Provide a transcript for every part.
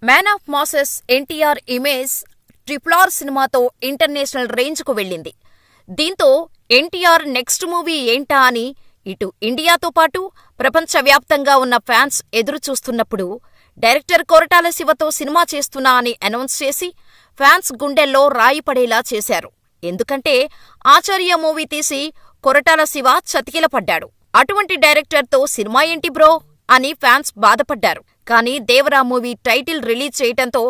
Man of masses NTR image RRR సినిమాతో international రేంజ్కు వెళ్ళింది. దీంతో ఎన్టీఆర్ నెక్స్ట్ మూవీ ఏంటా అని ఇటు ఇండియాతో పాటు ప్రపంచవ్యాప్తంగా ఉన్న ఫ్యాన్స్ ఎదురుచూస్తున్నప్పుడు డైరెక్టర్ కొరటాల శివతో సినిమా చేస్తున్నా అని అనౌన్స్ చేసి ఫ్యాన్స్ గుండెల్లో రాయి పడేలా చేశారు. ఎందుకంటే ఆచార్య మూవీ తీసి కొరటాల శివ చతికిలపడ్డాడు. అటువంటి డైరెక్టర్తో సినిమా ఏంటి బ్రో అని ఫ్యాన్స్ బాధపడ్డారు. కానీ దేవరా మూవీ టైటిల్ రిలీజ్ చేయటంతో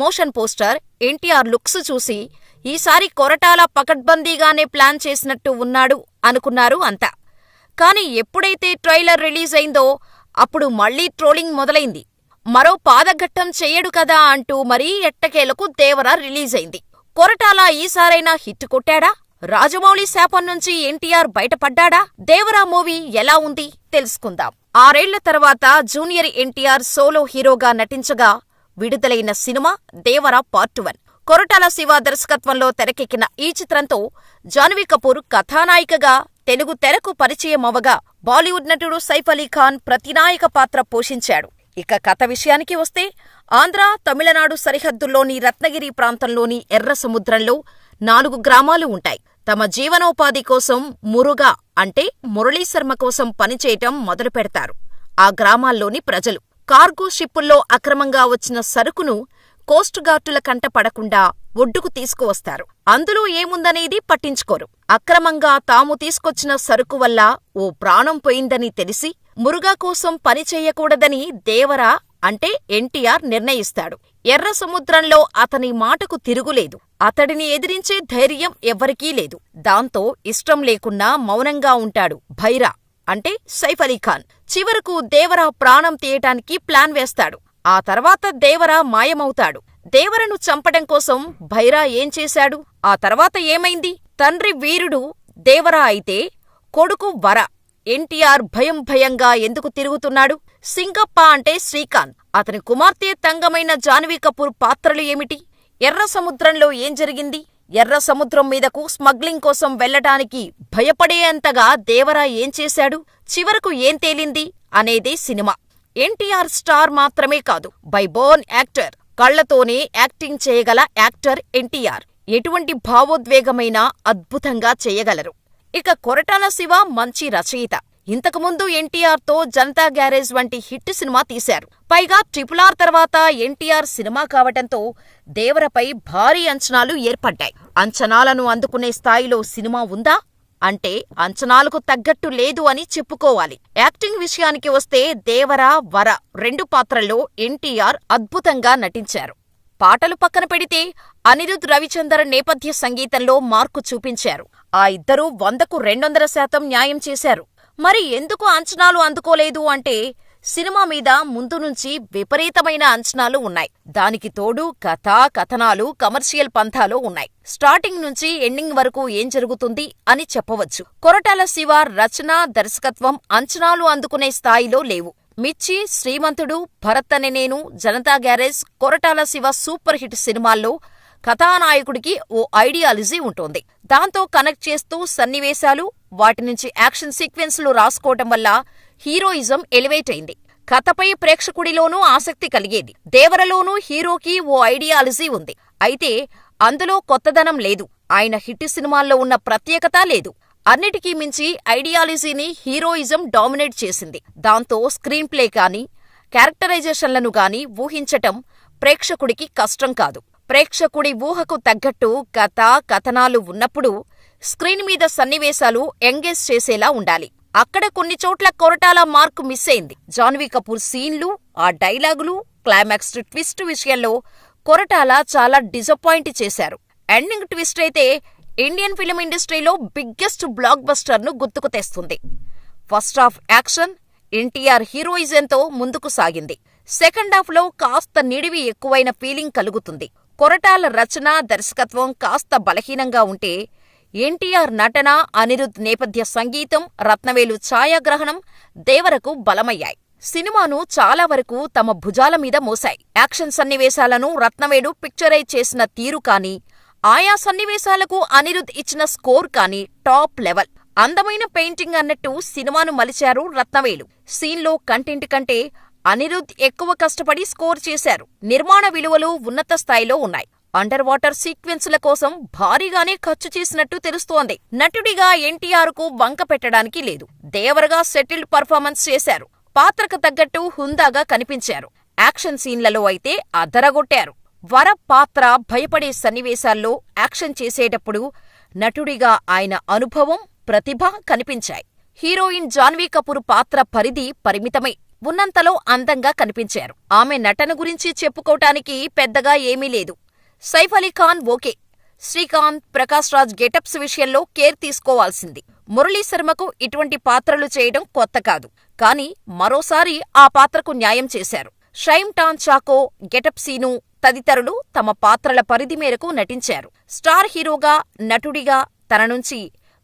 మోషన్ పోస్టర్, ఎన్టీఆర్ లుక్స్ చూసి ఈసారి కొరటాల పకడ్బందీగానే ప్లాన్ చేసినట్టు ఉన్నాడు అనుకున్నారు అంతా. కానీ ఎప్పుడైతే ట్రైలర్ రిలీజ్ అయిందో అప్పుడు మళ్లీ ట్రోలింగ్ మొదలైంది. మరో పాదఘట్టం చెయ్యడు కదా అంటూ మరీ ఎట్టకేలకు దేవరా రిలీజ్ అయింది. కొరటాల ఈసారైనా హిట్ కొట్టాడా? రాజమౌళి శాపం నుంచి ఎన్టీఆర్ బయటపడ్డాడా? దేవరా మూవీ ఎలా ఉంది తెలుసుకుందాం. 6 ఏళ్ల తర్వాత జూనియర్ ఎన్టీఆర్ సోలో హీరోగా నటించగా విడుదలైన సినిమా దేవరా పార్ట్ 1. కొరటాల శివ దర్శకత్వంలో తెరకెక్కిన ఈ చిత్రంతో జాన్వీ కపూర్ కథానాయికగా తెలుగు తెరకు పరిచయమవగా బాలీవుడ్ నటుడు సైఫ్ అలీ ఖాన్ ప్రతినాయక పాత్ర పోషించాడు. ఇక కథ విషయానికి వస్తే ఆంధ్ర, తమిళనాడు సరిహద్దుల్లోని రత్నగిరి ప్రాంతంలోని ఎర్ర సముద్రంలో 4 గ్రామాలు ఉంటాయి. తమ జీవనోపాధి కోసం మురుగా అంటే మురళీశర్మ కోసం పనిచేయటం మొదలుపెడతారు. ఆ గ్రామాల్లోని ప్రజలు కార్గో షిప్పుల్లో అక్రమంగా వచ్చిన సరుకును కోస్ట్ గార్డుల కంట పడకుండా ఒడ్డుకు తీసుకువస్తారు. అందులో ఏముందనేది పట్టించుకోరు. అక్రమంగా తాము తీసుకొచ్చిన సరుకు వల్ల ఓ ప్రాణం పోయిందని తెలిసి మురుగా కోసం పనిచేయకూడదని దేవరా అంటే ఎన్టీఆర్ నిర్ణయిస్తాడు. ఎర్ర సముద్రంలో అతని మాటకు తిరుగులేదు. అతడిని ఎదిరించే ధైర్యం ఎవ్వరికీ లేదు. దాంతో ఇష్టం లేకున్నా మౌనంగా ఉంటాడు భైరా అంటే సైఫ్ అలీ ఖాన్. చివరకు దేవరా ప్రాణం తీయటానికి ప్లాన్ వేస్తాడు. ఆ తర్వాత దేవరా మాయమవుతాడు. దేవరను చంపడం కోసం భైరా ఏం చేశాడు? ఆ తర్వాత ఏమైంది? తండ్రి వీరుడు దేవరా అయితే కొడుకు వర. ఎన్టీఆర్ భయం భయంగా ఎందుకు తిరుగుతున్నాడు? సింగప్ప అంటే శ్రీకాంత్. అతని కుమార్తె తంగమైన జాన్వీ కపూర్ పాత్రలు ఏమిటి? ఎర్ర సముద్రంలో ఏం జరిగింది? ఎర్ర సముద్రం మీదకు స్మగ్లింగ్ కోసం వెళ్లటానికి భయపడేంతగా దేవరా ఏం చేశాడు? చివరకు ఏం తేలింది అనేదే సినిమా. ఎన్టీఆర్ స్టార్ మాత్రమే కాదు, బై బోర్న్ యాక్టర్. కళ్లతోనే యాక్టింగ్ చేయగల యాక్టర్ ఎన్టీఆర్. ఎటువంటి భావోద్వేగమైనా అద్భుతంగా చేయగలరు. ఇక కొరటాల శివ మంచి రచయిత. ఇంతకుముందు ఎన్టీఆర్తో జనతా గ్యారేజ్ వంటి హిట్ సినిమా తీశారు. పైగా RRR తర్వాత ఎన్టీఆర్ సినిమా కావటంతో దేవరపై భారీ అంచనాలు ఏర్పడ్డాయి. అంచనాలను అందుకునే స్థాయిలో సినిమా ఉందా అంటే అంచనాలకు తగ్గట్టు లేదు అని చెప్పుకోవాలి. యాక్టింగ్ విషయానికి వస్తే దేవరా, వర 2 పాత్రల్లో ఎన్టీఆర్ అద్భుతంగా నటించారు. పాటలు పక్కన పెడితే అనిరుద్ రవిచందర్ నేపథ్య సంగీతంలో మార్కు చూపించారు. ఆ ఇద్దరూ 100కు 200% న్యాయం చేశారు. మరి ఎందుకు అంచనాలు అందుకోలేదు అంటే సినిమా మీద ముందు నుంచి విపరీతమైన అంచనాలు ఉన్నాయి. దానికి తోడు కథా కథనాలు కమర్షియల్ పంథాలో ఉన్నాయి. స్టార్టింగ్ నుంచి ఎండింగ్ వరకు ఏం జరుగుతుంది అని చెప్పవచ్చు. కొరటాల శివ రచన, దర్శకత్వం అంచనాలు అందుకునే స్థాయిలో లేవు. మిర్చి, శ్రీమంతుడు, భరత్ అనే నేను, Janata garage, Koratala Shiva super hit సినిమాల్లో కథానాయకుడికి ఓ ఐడియాలజీ ఉంటుంది. దాంతో కనెక్ట్ చేస్తూ సన్నివేశాలు, వాటి నుంచి యాక్షన్ సీక్వెన్స్లు రాసుకోవటం వల్ల హీరోయిజం ఎలివేట్ అయింది. కథపై ప్రేక్షకుడిలోనూ ఆసక్తి కలిగేది. దేవరలోనూ హీరోకి ఓ ఐడియాలజీ ఉంది. అయితే అందులో కొత్తదనం లేదు. ఆయన హిట్ సినిమాల్లో ఉన్న ప్రత్యేకత లేదు. అన్నిటికీ మించి ఐడియాలజీని హీరోయిజం డామినేట్ చేసింది. దాంతో స్క్రీన్ ప్లే కానీ, క్యారెక్టరైజేషన్లను గానీ ఊహించటం ప్రేక్షకుడికి కష్టం కాదు. ప్రేక్షకుడి ఊహకు తగ్గట్టు కథ, కథనాలు ఉన్నప్పుడు స్క్రీన్ మీద సన్నివేశాలు ఎంగేజ్ చేసేలా ఉండాలి. అక్కడ కొన్ని చోట్ల కొరటాల మార్కు మిస్ అయింది. జాన్వీ కపూర్ సీన్లు, ఆ డైలాగులు, క్లైమాక్స్ ట్విస్ట్ విషయంలో కొరటాల చాలా డిసప్పాయింట్ చేశారు. ఎండింగ్ ట్విస్ట్ అయితే ఇండియన్ ఫిల్మ్ ఇండస్ట్రీలో బిగ్గెస్ట్ బ్లాక్ బస్టర్ను గుర్తుకు తెస్తుంది. ఫస్ట్ హాఫ్ యాక్షన్, ఎన్టీఆర్ హీరోయిజంతో ముందుకు సాగింది. సెకండ్ హాఫ్లో కాస్త నిడివి ఎక్కువైన ఫీలింగ్ కలుగుతుంది. కొరటాల రచన, దర్శకత్వం కాస్త బలహీనంగా ఉంటే ఎన్టీఆర్ నటన, అనిరుద్ నేపథ్య సంగీతం, రత్నవేలు ఛాయాగ్రహణం దేవరకు బలమయ్యాయి. సినిమాను చాలా వరకు తమ భుజాల మీద మోశాయి. యాక్షన్ సన్నివేశాలను రత్నవేలు పిక్చరైజ్ చేసిన తీరు కానీ, ఆయా సన్నివేశాలకు అనిరుద్ ఇచ్చిన స్కోర్ కానీ టాప్ లెవెల్. అందమైన పెయింటింగ్ అన్నట్టు సినిమాను మలిచారు రత్నవేలు. సీన్లో కంటెంట్ కంటే అనిరుద్ ఎక్కువ కష్టపడి స్కోర్ చేశారు. నిర్మాణ విలువలు ఉన్నత స్థాయిలో ఉన్నాయి. అండర్ వాటర్ సీక్వెన్సుల కోసం భారీగానే ఖర్చు చేసినట్టు తెలుస్తోంది. నటుడిగా ఎన్టీఆర్కు వంక పెట్టడానికి లేదు. దేవరగా సెటిల్డ్ పర్ఫార్మెన్స్ చేశారు. పాత్రకు తగ్గట్టు హుందాగా కనిపించారు. యాక్షన్ సీన్లలో అయితే అదరగొట్టారు. వర పాత్ర భయపడే సన్నివేశాల్లో యాక్షన్ చేసేటప్పుడు నటుడిగా ఆయన అనుభవం, ప్రతిభ కనిపించాయి. హీరోయిన్ జాన్వీ కపూర్ పాత్ర పరిధి పరిమితమే. ఉన్నంతలో అందంగా కనిపించారు. ఆమె నటన గురించి చెప్పుకోటానికి పెద్దగా ఏమీ లేదు. సైఫ్ అలీ ఖాన్ ఓకే. శ్రీకాంత్, ప్రకాష్ రాజ్ గెటప్స్ విషయంలో కేర్ తీసుకోవాల్సింది. మురళీశర్మకు ఇటువంటి పాత్రలు చేయడం కొత్త కాదు. కానీ మరోసారి ఆ పాత్రకు న్యాయం చేశారు. షైమ్ టాన్ చాకో, గెటప్ సీను తదితరులు తమ పాత్రల పరిధి మేరకు నటించారు. స్టార్ హీరోగా, నటుడిగా తన నుంచి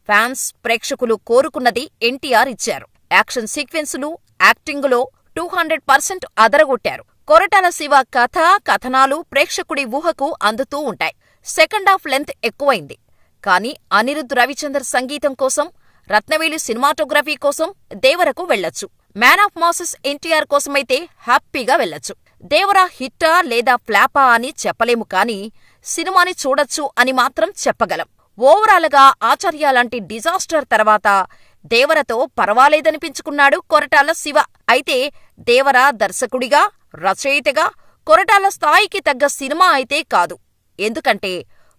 ఫ్యాన్స్, ప్రేక్షకులు కోరుకున్నది ఎన్టీఆర్ ఇచ్చారు. యాక్షన్ సీక్వెన్సులు, యాక్టింగులో 200% అదరగొట్టారు. కొరటాల శివ కథ, కథనాలు ప్రేక్షకుడి ఊహకు అందుతూ ఉంటాయి. సెకండ్ హాఫ్ లెంత్ ఎక్కువైంది. కానీ అనిరుద్ రవిచందర్ సంగీతం కోసం, రత్నవేలు సినిమాటోగ్రఫీ కోసం దేవరకు వెళ్లొచ్చు. మ్యాన్ ఆఫ్ మాసెస్ ఎన్టీఆర్ కోసమైతే హ్యాపీగా వెళ్లొచ్చు. దేవరా హిట్టా లేదా ఫ్లాపా అని చెప్పలేము, కానీ సినిమాని చూడొచ్చు అని మాత్రం చెప్పగలం. ఓవరాల్గా ఆచార్య లాంటి డిజాస్టర్ తర్వాత దేవరతో పర్వాలేదనిపించుకున్నాడు కొరటాల శివ. అయితే దేవర దర్శకుడిగా, రచయితగా కొరటాల స్థాయికి తగ్గ సినిమా అయితే కాదు. ఎందుకంటే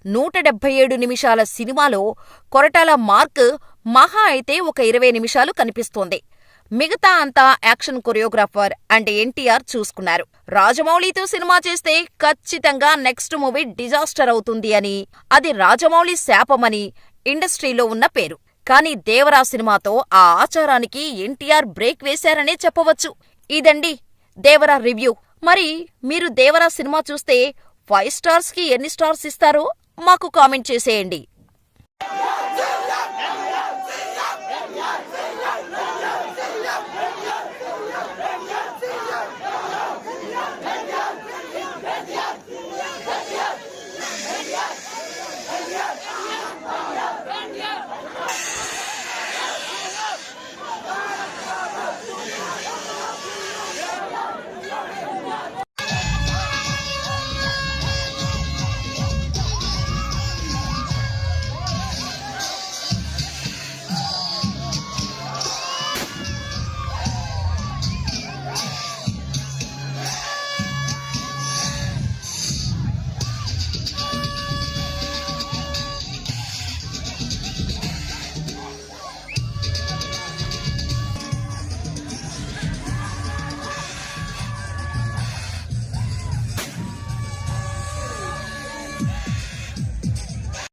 177 నిమిషాల సినిమాలో కొరటాల మార్క్ మహా అయితే ఒక 20 నిమిషాలు కనిపిస్తోంది. మిగతా అంతా యాక్షన్ కొరియోగ్రాఫర్ అండ్ ఎన్టీఆర్ చూసుకున్నారు. రాజమౌళితో సినిమా చేస్తే ఖచ్చితంగా నెక్స్ట్ మూవీ డిజాస్టర్ అవుతుంది అని, అది రాజమౌళి శాపమని ఇండస్ట్రీలో ఉన్న పేరు. కానీ దేవరా సినిమాతో ఆ ఆచారానికి ఎన్టీఆర్ బ్రేక్ వేశారనే చెప్పవచ్చు. ఇదండి దేవరా రివ్యూ. మరి మీరు దేవరా సినిమా చూస్తే 5 స్టార్స్కి ఎన్ని స్టార్స్ ఇస్తారో మాకు కామెంట్ చేసేయండి.